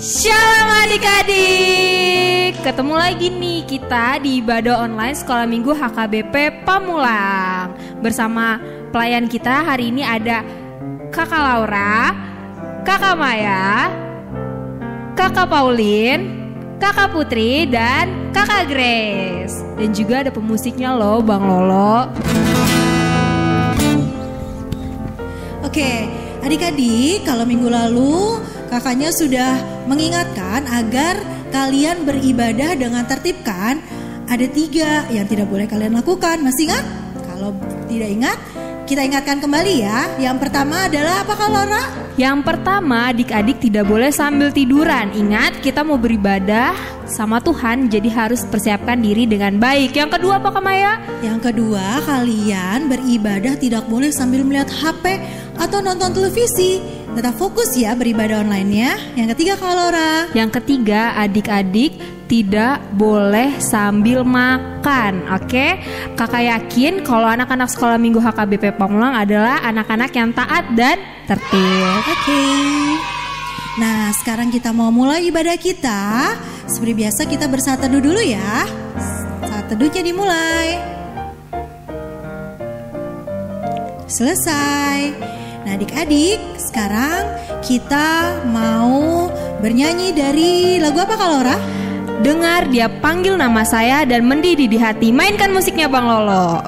Shalom adik-adik, ketemu lagi nih kita di ibadah online Sekolah Minggu HKBP Pamulang. Bersama pelayan kita hari ini ada Kakak Laura, Kakak Maya, Kakak Pauline, Kakak Putri, dan Kakak Grace. Dan juga ada pemusiknya loh, Bang Lolo. Oke, adik-adik, kalau minggu lalu kakaknya sudah mengingatkan agar kalian beribadah dengan tertib kan? Ada 3 yang tidak boleh kalian lakukan. Masih ingat? Kalau tidak ingat, kita ingatkan kembali ya. Yang pertama adalah apa, Kak Laura? Yang pertama, adik-adik tidak boleh sambil tiduran. Ingat, kita mau beribadah sama Tuhan, jadi harus persiapkan diri dengan baik. Yang kedua apa, Kak Maya? Yang kedua, kalian beribadah tidak boleh sambil melihat HP atau nonton televisi. Tetap fokus ya beribadah online-nya. Yang ketiga, Kak Laura? Yang ketiga, adik-adik tidak boleh sambil makan. Oke? Kakak yakin kalau anak-anak Sekolah Minggu HKBP Pamulang adalah anak-anak yang taat dan tertib. Oke. Nah, sekarang kita mau mulai ibadah kita. Seperti biasa kita bersaat teduh dulu ya. Saat teduhnya dimulai. Selesai. Nah, adik-adik, sekarang kita mau bernyanyi dari lagu apa, Kak Laura? Dengar dia panggil nama saya dan mendidih di hati. Mainkan musiknya, Bang Lolo.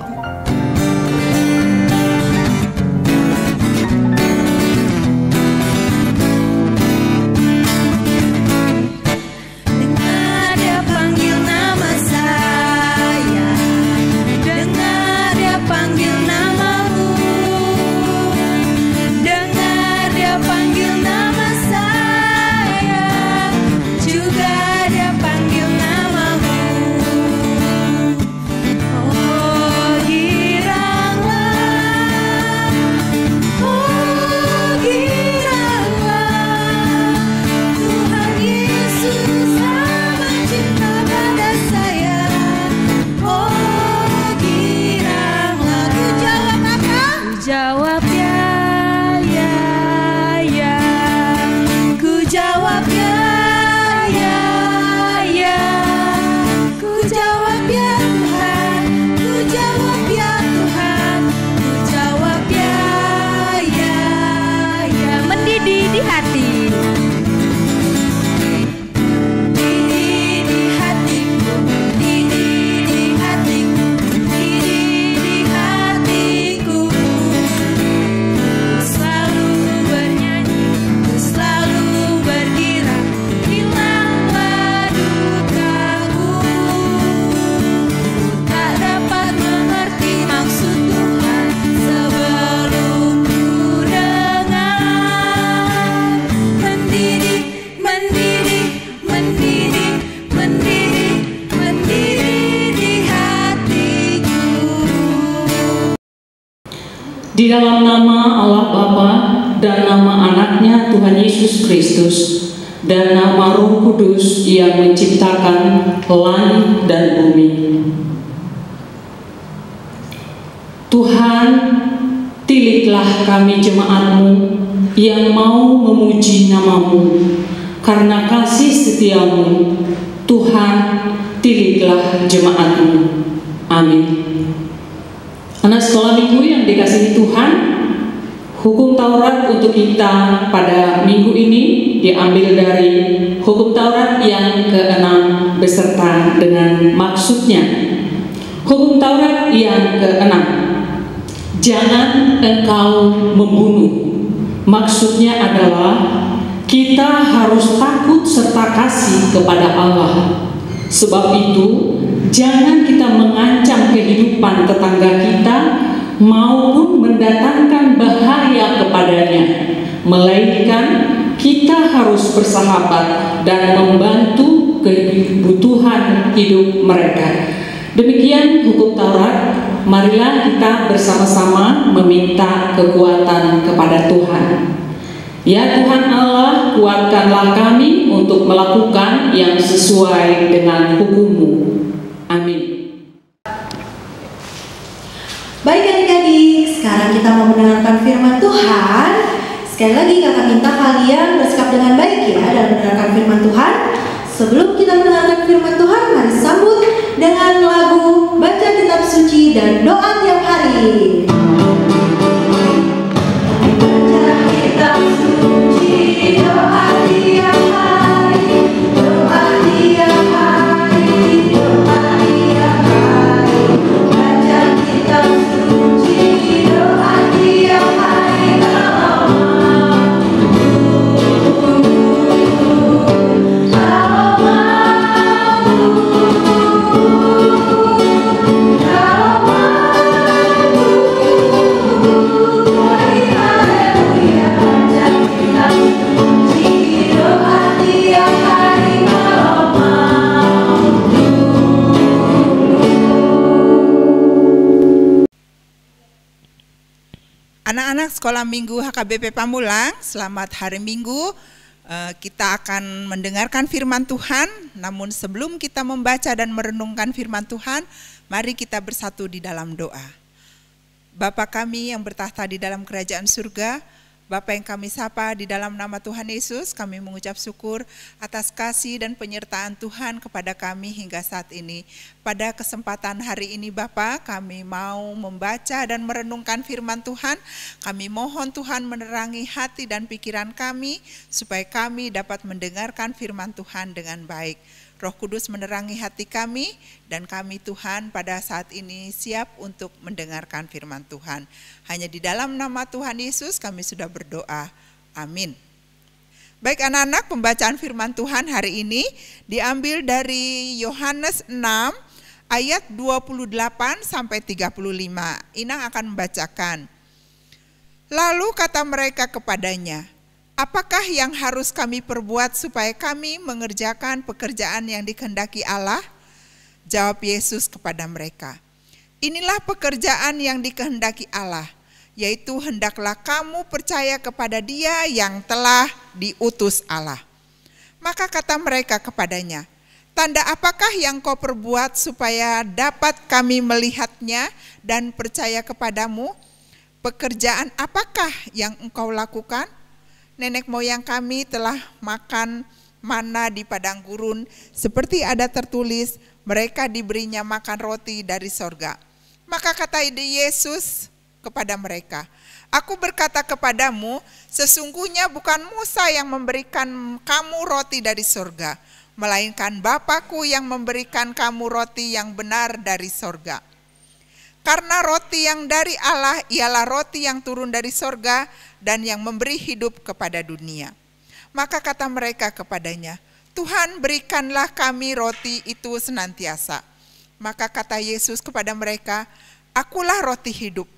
Di dalam nama Allah Bapa dan nama anaknya Tuhan Yesus Kristus dan nama Roh Kudus yang menciptakan langit dan bumi. Tuhan, tilitlah kami jemaat-Mu yang mau memuji nama-Mu. Karena kasih setia-Mu, Tuhan, tilitlah jemaat-Mu. Amin. Anak sekolah minggu yang dikasihi Tuhan, hukum Taurat untuk kita pada minggu ini diambil dari hukum Taurat yang ke-6 beserta dengan maksudnya. Hukum Taurat yang ke-6, jangan engkau membunuh. Maksudnya adalah kita harus takut serta kasih kepada Allah. Sebab itu, jangan kita mengancam kehidupan tetangga kita maupun mendatangkan bahaya kepadanya, melainkan kita harus bersahabat dan membantu kebutuhan hidup mereka. Demikian hukum Taurat. Marilah kita bersama-sama meminta kekuatan kepada Tuhan. Ya Tuhan Allah, kuatkanlah kami untuk melakukan yang sesuai dengan hukum-Mu. Amin. Baik adik-adik, sekarang kita mau mendengarkan firman Tuhan. Sekali lagi kakak minta kalian bersikap dengan baik ya dalam mendengarkan firman Tuhan. Sebelum kita mendengarkan firman Tuhan, mari sambut dengan lagu Baca Kitab Suci dan Doa Tiap Hari. Baca Kitab Suci, doa tiap hari, doa tiap hari, doa tiap hari. Baca Kitab Suci, doa tiap hari, Anak-anak sekolah minggu HKBP Pamulang, selamat hari Minggu. Kita akan mendengarkan firman Tuhan, namun sebelum kita membaca dan merenungkan firman Tuhan, mari kita bersatu di dalam doa. Bapa kami yang bertahta di dalam kerajaan surga, Bapa yang kami sapa di dalam nama Tuhan Yesus, kami mengucap syukur atas kasih dan penyertaan Tuhan kepada kami hingga saat ini. Pada kesempatan hari ini Bapa, kami mau membaca dan merenungkan firman Tuhan. Kami mohon Tuhan menerangi hati dan pikiran kami, supaya kami dapat mendengarkan firman Tuhan dengan baik. Roh Kudus menerangi hati kami, dan kami Tuhan pada saat ini siap untuk mendengarkan firman Tuhan. Hanya di dalam nama Tuhan Yesus kami sudah berdoa. Amin. Baik anak-anak, pembacaan firman Tuhan hari ini diambil dari Yohanes 6 ayat 28 sampai 35. Inang akan membacakan. Lalu kata mereka kepadanya, apakah yang harus kami perbuat supaya kami mengerjakan pekerjaan yang dikehendaki Allah? Jawab Yesus kepada mereka, inilah pekerjaan yang dikehendaki Allah, yaitu hendaklah kamu percaya kepada Dia yang telah diutus Allah. Maka kata mereka kepadanya, tanda apakah yang kau perbuat supaya dapat kami melihatnya dan percaya kepadamu? Pekerjaan apakah yang engkau lakukan? Nenek moyang kami telah makan mana di padang gurun, seperti ada tertulis, mereka diberinya makan roti dari sorga. Maka kata Yesus kepada mereka, aku berkata kepadamu, sesungguhnya bukan Musa yang memberikan kamu roti dari sorga, melainkan Bapa-Ku yang memberikan kamu roti yang benar dari sorga. Karena roti yang dari Allah ialah roti yang turun dari sorga dan yang memberi hidup kepada dunia. Maka kata mereka kepadanya, Tuhan berikanlah kami roti itu senantiasa. Maka kata Yesus kepada mereka, akulah roti hidup.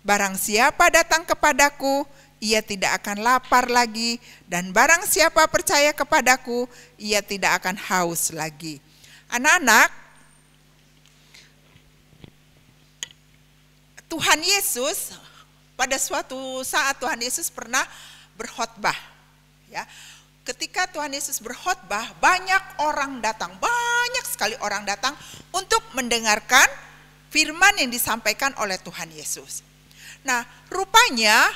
Barang siapa datang kepadaku, ia tidak akan lapar lagi. Dan barang siapa percaya kepadaku, ia tidak akan haus lagi. Anak-anak, Tuhan Yesus, pada suatu saat Tuhan Yesus pernah berkhotbah. Ya, ketika Tuhan Yesus berkhotbah, banyak orang datang, banyak sekali orang datang untuk mendengarkan firman yang disampaikan oleh Tuhan Yesus. Nah, rupanya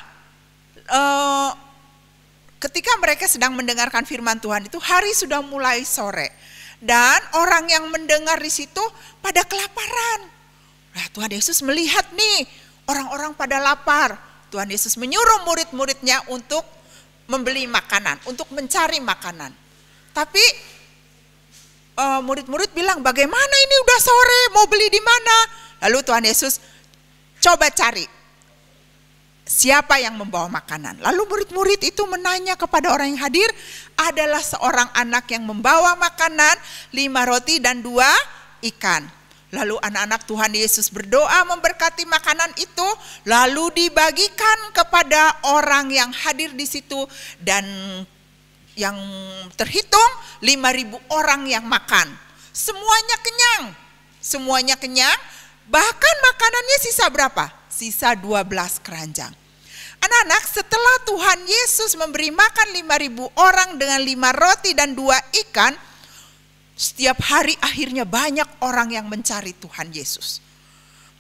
ketika mereka sedang mendengarkan firman Tuhan itu hari sudah mulai sore, dan orang yang mendengar di situ pada kelaparan. Nah, Tuhan Yesus melihat nih orang-orang pada lapar. Tuhan Yesus menyuruh murid-muridnya untuk membeli makanan, untuk mencari makanan. Tapi murid-murid bilang, bagaimana ini udah sore, mau beli di mana? Lalu Tuhan Yesus coba cari siapa yang membawa makanan. Lalu murid-murid itu menanya kepada orang yang hadir, adalah seorang anak yang membawa makanan, 5 roti dan 2 ikan. Lalu anak-anak Tuhan Yesus berdoa memberkati makanan itu, lalu dibagikan kepada orang yang hadir di situ, dan yang terhitung 5.000 orang yang makan. Semuanya kenyang, semuanya kenyang, bahkan makanannya sisa berapa? Sisa 12 keranjang. Anak-anak, setelah Tuhan Yesus memberi makan 5.000 orang dengan 5 roti dan 2 ikan, setiap hari akhirnya banyak orang yang mencari Tuhan Yesus.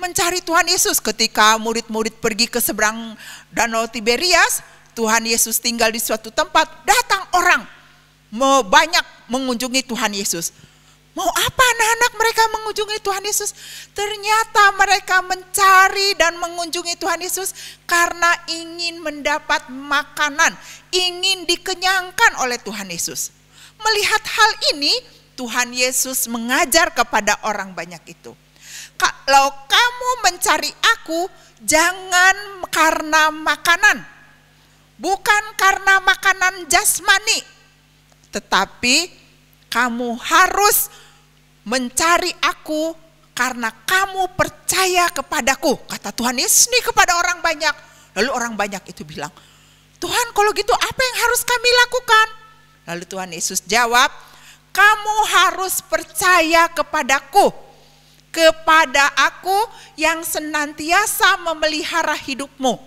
Mencari Tuhan Yesus ketika murid-murid pergi ke seberang Danau Tiberias, Tuhan Yesus tinggal di suatu tempat, datang orang banyak mengunjungi Tuhan Yesus. Mau apa anak-anak mereka mengunjungi Tuhan Yesus? Ternyata mereka mencari dan mengunjungi Tuhan Yesus karena ingin mendapat makanan, ingin dikenyangkan oleh Tuhan Yesus. Melihat hal ini, Tuhan Yesus mengajar kepada orang banyak itu. Kalau kamu mencari aku, jangan karena makanan. Bukan karena makanan jasmani. Tetapi kamu harus mencari aku karena kamu percaya kepadaku. Kata Tuhan Yesus ini kepada orang banyak. Lalu orang banyak itu bilang, Tuhan kalau gitu apa yang harus kami lakukan? Lalu Tuhan Yesus jawab, kamu harus percaya kepadaku. Kepada aku yang senantiasa memelihara hidupmu.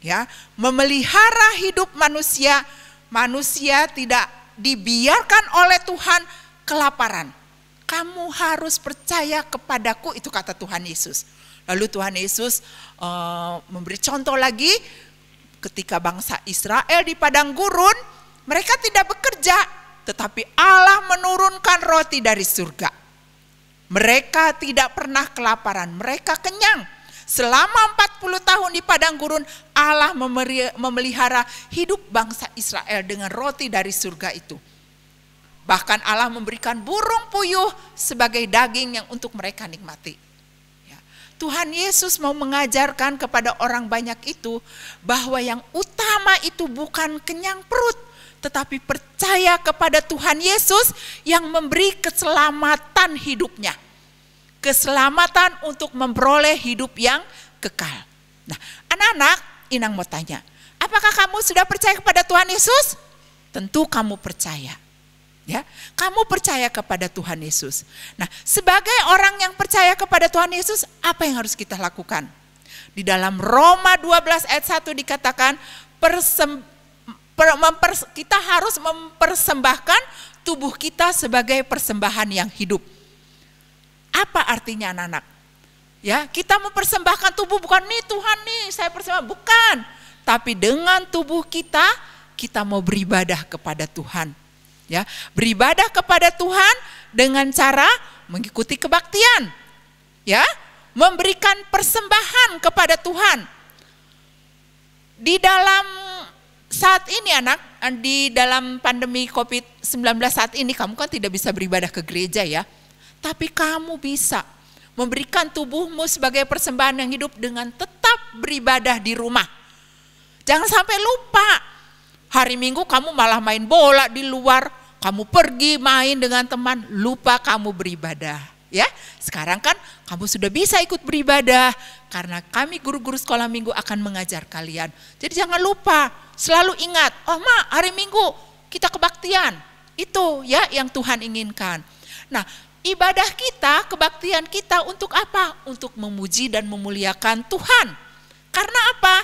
Ya, memelihara hidup manusia. Manusia tidak dibiarkan oleh Tuhan kelaparan. Kamu harus percaya kepadaku, itu kata Tuhan Yesus. Lalu Tuhan Yesus memberi contoh lagi ketika bangsa Israel di padang gurun, mereka tidak bekerja, tetapi Allah menurunkan roti dari surga. Mereka tidak pernah kelaparan, mereka kenyang. Selama 40 tahun di padang gurun, Allah memelihara hidup bangsa Israel dengan roti dari surga itu. Bahkan Allah memberikan burung puyuh sebagai daging yang untuk mereka nikmati. Ya. Tuhan Yesus mau mengajarkan kepada orang banyak itu bahwa yang utama itu bukan kenyang perut, tetapi percaya kepada Tuhan Yesus yang memberi keselamatan hidupnya. Keselamatan untuk memperoleh hidup yang kekal. Nah, anak-anak, Inang mau tanya, apakah kamu sudah percaya kepada Tuhan Yesus? Tentu kamu percaya. Ya, kamu percaya kepada Tuhan Yesus. Nah, sebagai orang yang percaya kepada Tuhan Yesus, apa yang harus kita lakukan? Di dalam Roma 12 ayat 1 dikatakan, kita harus mempersembahkan tubuh kita sebagai persembahan yang hidup. Apa artinya anak-anak? Ya, kita mempersembahkan tubuh bukan nih Tuhan nih saya persembahkan, bukan. Tapi dengan tubuh kita mau beribadah kepada Tuhan. Ya, beribadah kepada Tuhan dengan cara mengikuti kebaktian. Ya, memberikan persembahan kepada Tuhan. Di dalam saat ini di dalam pandemi COVID-19 saat ini kamu kan tidak bisa beribadah ke gereja ya. Tapi kamu bisa memberikan tubuhmu sebagai persembahan yang hidup dengan tetap beribadah di rumah. Jangan sampai lupa. Hari Minggu kamu malah main bola di luar, kamu pergi main dengan teman, lupa kamu beribadah. Ya, sekarang kan kamu sudah bisa ikut beribadah karena kami guru-guru sekolah minggu akan mengajar kalian. Jadi jangan lupa, selalu ingat, oh Ma, hari Minggu kita kebaktian. Itu ya yang Tuhan inginkan. Nah, ibadah kita, kebaktian kita untuk apa? Untuk memuji dan memuliakan Tuhan. Karena apa?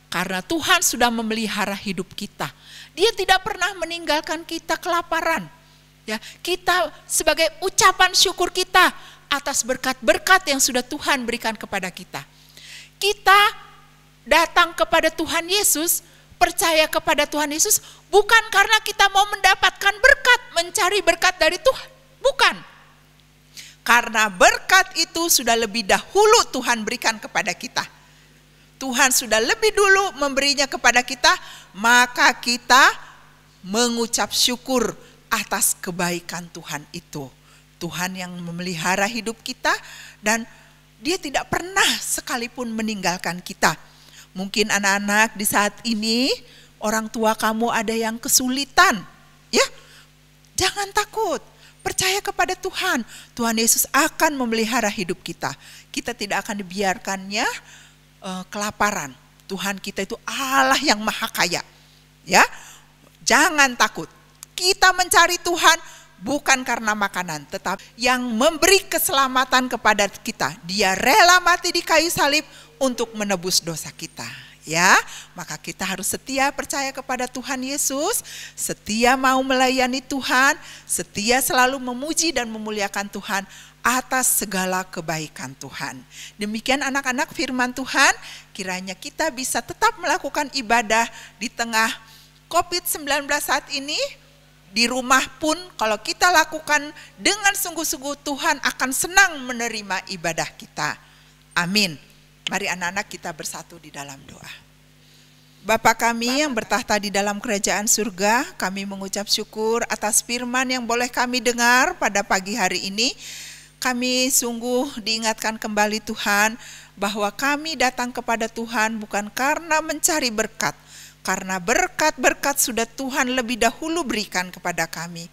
Karena Tuhan sudah memelihara hidup kita. Dia tidak pernah meninggalkan kita kelaparan. Ya, kita sebagai ucapan syukur kita atas berkat-berkat yang sudah Tuhan berikan kepada kita. Kita datang kepada Tuhan Yesus, percaya kepada Tuhan Yesus bukan karena kita mau mendapatkan berkat, mencari berkat dari Tuhan. Bukan. Karena berkat itu sudah lebih dahulu Tuhan berikan kepada kita. Tuhan sudah lebih dulu memberinya kepada kita, maka kita mengucap syukur atas kebaikan Tuhan itu. Tuhan yang memelihara hidup kita dan Dia tidak pernah sekalipun meninggalkan kita. Mungkin anak-anak di saat ini orang tua kamu ada yang kesulitan, ya. Jangan takut, percaya kepada Tuhan. Tuhan Yesus akan memelihara hidup kita. Kita tidak akan dibiarkannya kelaparan. Tuhan kita itu Allah yang maha kaya. Ya, jangan takut. Kita mencari Tuhan bukan karena makanan, tetapi yang memberi keselamatan kepada kita. Dia rela mati di kayu salib untuk menebus dosa kita. Ya, maka kita harus setia percaya kepada Tuhan Yesus, setia mau melayani Tuhan, setia selalu memuji dan memuliakan Tuhan atas segala kebaikan Tuhan. Demikian anak-anak firman Tuhan, kiranya kita bisa tetap melakukan ibadah di tengah COVID-19 saat ini. Di rumah pun kalau kita lakukan dengan sungguh-sungguh, Tuhan akan senang menerima ibadah kita. Amin. Mari anak-anak kita bersatu di dalam doa. Bapa kami yang bertahta di dalam kerajaan surga, kami mengucap syukur atas firman yang boleh kami dengar pada pagi hari ini. Kami sungguh diingatkan kembali Tuhan bahwa kami datang kepada Tuhan bukan karena mencari berkat, karena berkat-berkat sudah Tuhan lebih dahulu berikan kepada kami.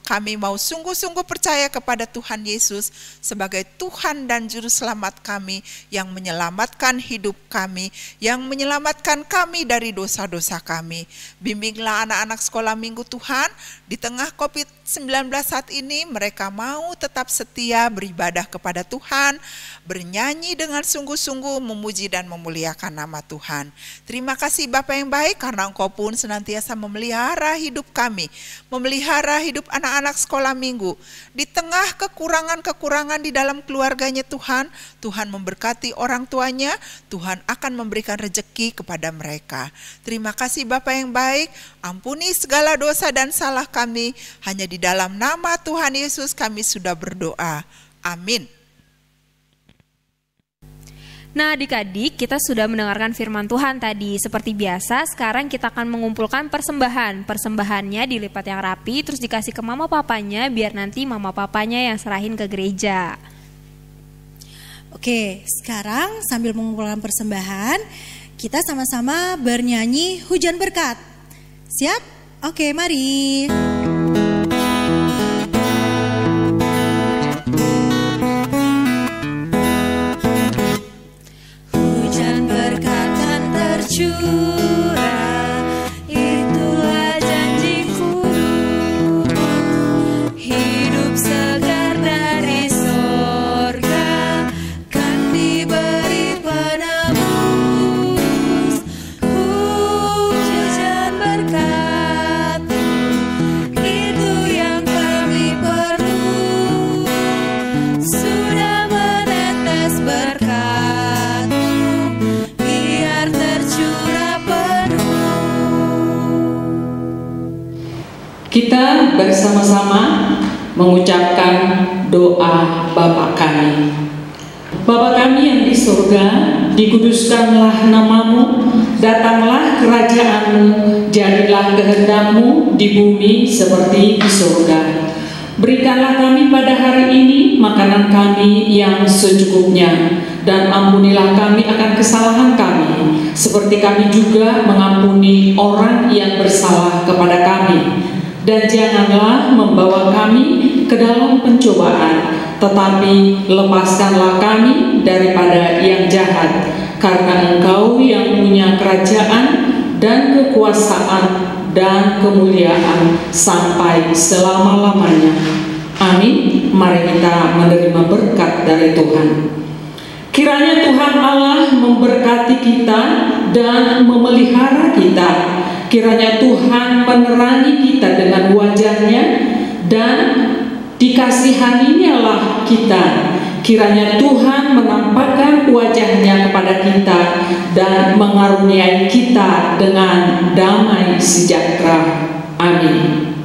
Kami mau sungguh-sungguh percaya kepada Tuhan Yesus sebagai Tuhan dan Juru Selamat kami, yang menyelamatkan hidup kami, yang menyelamatkan kami dari dosa-dosa kami. Bimbinglah anak-anak sekolah minggu Tuhan, di tengah COVID-19 saat ini mereka mau tetap setia beribadah kepada Tuhan, bernyanyi dengan sungguh-sungguh memuji dan memuliakan nama Tuhan. Terima kasih Bapa yang baik, karena Engkau pun senantiasa memelihara hidup kami, memelihara hidup anak-anak sekolah minggu. Di tengah kekurangan-kekurangan di dalam keluarganya Tuhan, Tuhan memberkati orang tuanya, Tuhan akan memberikan rezeki kepada mereka. Terima kasih Bapa yang baik, ampuni segala dosa dan salah kami, hanya di dalam nama Tuhan Yesus kami sudah berdoa. Amin. Nah adik-adik, kita sudah mendengarkan firman Tuhan tadi. Seperti biasa, sekarang kita akan mengumpulkan persembahan. Persembahannya dilipat yang rapi, terus dikasih ke mama papanya, biar nanti mama papanya yang serahin ke gereja. Oke, sekarang sambil mengumpulkan persembahan, kita sama-sama bernyanyi Hujan Berkat. Siap? Oke, mari. Curah, itulah janjiku, hidup segar dari sorga kan diberi penebus. Hujan berkat itu yang kami perlu, sudah menetes berkat biar tercurah penuh. Kita bersama-sama mengucapkan doa Bapa kami. Bapa kami yang di surga, dikuduskanlah namamu, datanglah kerajaanmu, jadilah kehendak-Mu di bumi seperti di surga. Berikanlah kami pada hari ini makanan kami yang secukupnya, dan ampunilah kami akan kesalahan kami, seperti kami juga mengampuni orang yang bersalah kepada kami. Dan janganlah membawa kami ke dalam pencobaan, tetapi lepaskanlah kami daripada yang jahat, karena Engkau yang punya kerajaan dan kekuasaan dan kemuliaan sampai selama-lamanya. Amin. Mari kita menerima berkat dari Tuhan. Kiranya Tuhan Allah memberkati kita dan memelihara kita. Kiranya Tuhan menerangi kita dengan wajah-Nya dan dikasihaninya kita. Kiranya Tuhan menampakkan wajah-Nya kepada kita dan mengaruniai kita dengan damai sejahtera. Amin.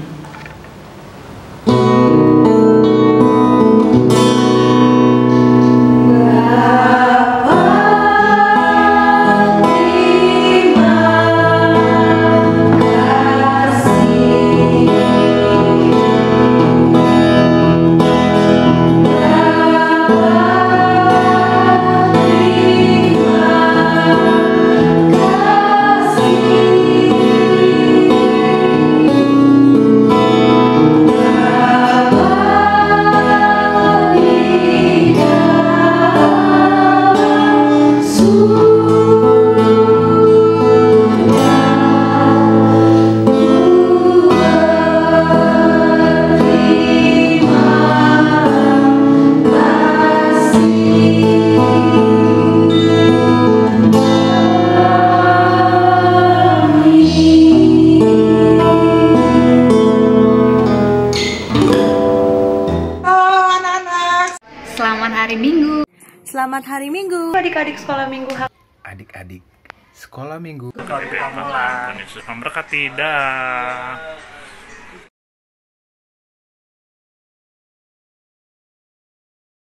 Selamat hari Minggu. Adik-adik sekolah Minggu. Adik-adik sekolah Minggu. Tuhan Yesus memberkati. Dah.